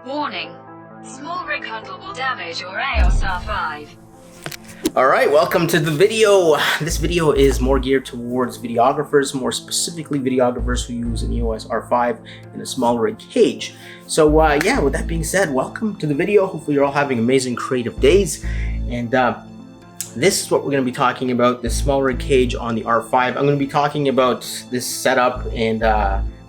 Warning. SmallRig handle will damage your EOS R5. Alright, welcome to the video. This video is more geared towards videographers, more specifically videographers who use an EOS R5 and a SmallRig Cage. So yeah, with that being said, welcome to the video. Hopefully you're all having amazing creative days. And this is what we're going to be talking about, the SmallRig Cage on the R5. I'm going to be talking about this setup and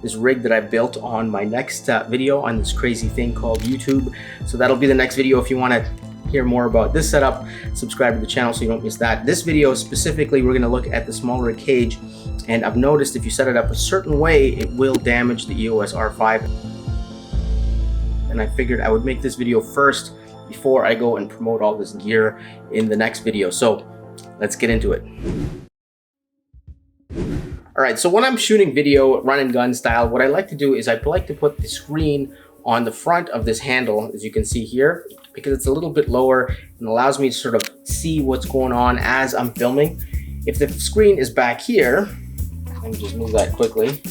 this rig that I built on my next video on this crazy thing called YouTube. So that'll be the next video. If you want to hear more about this setup, subscribe to the channel so you don't miss that. This video specifically, we're going to look at the SmallRig Cage, and I've noticed if you set it up a certain way, it will damage the EOS R5. And I figured I would make this video first before I go and promote all this gear in the next video. So let's get into it. Alright, so when I'm shooting video, run and gun style, what I like to do is I like to put the screen on the front of this handle, as you can see here, because it's a little bit lower and allows me to sort of see what's going on as I'm filming. If the screen is back here, let me just move that quickly.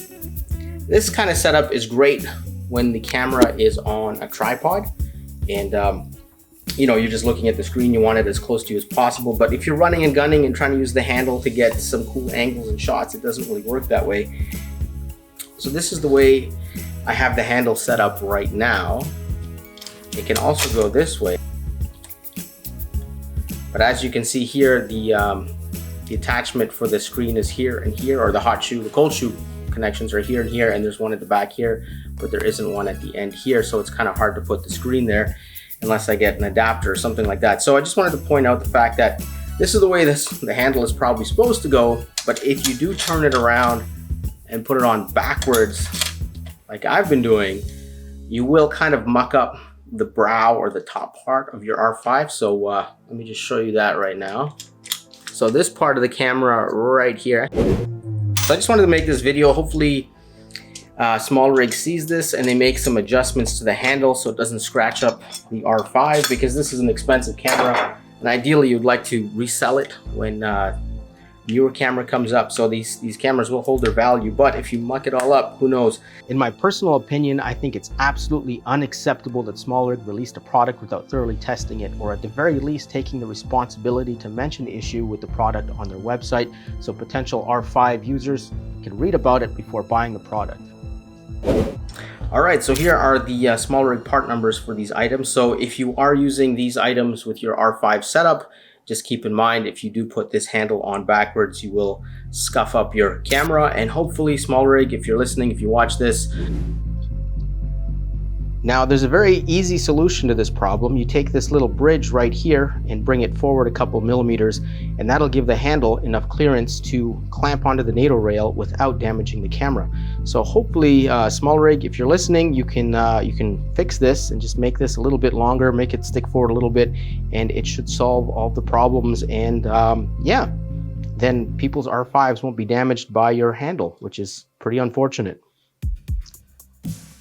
This kind of setup is great when the camera is on a tripod and you know, you're just looking at the screen, you want it as close to you as possible. But if you're running and gunning and trying to use the handle to get some cool angles and shots, it doesn't really work that way. So this is the way I have the handle set up right now. It can also go this way. But as you can see here, the attachment for the screen is here and here, or the hot shoe, the cold shoe connections are here and here, and there's one at the back here, but there isn't one at the end here, so it's kind of hard to put the screen there unless I get an adapter or something like that. So I just wanted to point out the fact that this is the way the handle is probably supposed to go, but if you do turn it around and put it on backwards, like I've been doing, you will kind of muck up the brow or the top part of your R5. So let me just show you that right now. So this part of the camera right here. So I just wanted to make this video. Hopefully SmallRig sees this and they make some adjustments to the handle so it doesn't scratch up the R5, because this is an expensive camera and ideally you'd like to resell it when newer camera comes up. So these cameras will hold their value, but if you muck it all up, who knows? In my personal opinion, I think it's absolutely unacceptable that SmallRig released a product without thoroughly testing it, or at the very least taking the responsibility to mention the issue with the product on their website so potential R5 users can read about it before buying the product. Alright, so here are the SmallRig part numbers for these items. So if you are using these items with your R5 setup, just keep in mind, if you do put this handle on backwards, you will scuff up your camera. And hopefully SmallRig, if you're listening, if you watch this. Now there's a very easy solution to this problem. You take this little bridge right here and bring it forward a couple millimeters, and that'll give the handle enough clearance to clamp onto the NATO rail without damaging the camera. So hopefully SmallRig, if you're listening, you can fix this and just make this a little bit longer, make it stick forward a little bit, and it should solve all the problems. And yeah, then people's R5s won't be damaged by your handle, which is pretty unfortunate.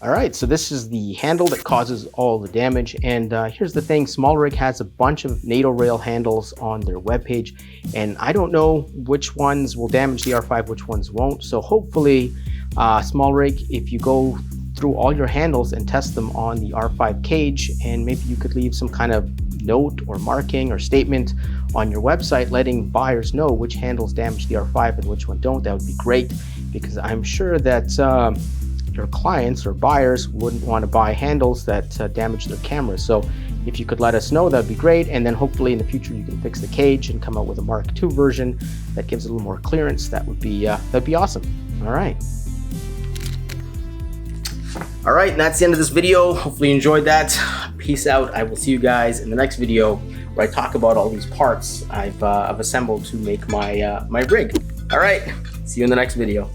Alright, so this is the handle that causes all the damage, and here's the thing, SmallRig has a bunch of NATO rail handles on their webpage, and I don't know which ones will damage the R5, which ones won't. So hopefully SmallRig, if you go through all your handles and test them on the R5 Cage, and maybe you could leave some kind of note or marking or statement on your website letting buyers know which handles damage the R5 and which one don't, that would be great, because I'm sure that your clients or buyers wouldn't want to buy handles that damage their cameras. So if you could let us know, that'd be great, and then hopefully in the future you can fix the cage and come out with a Mark II version that gives a little more clearance. That would be awesome. All right, and that's the end of this video. Hopefully you enjoyed that. Peace out. I will see you guys in the next video where I talk about all these parts I've assembled to make my my rig. All right, see you in the next video.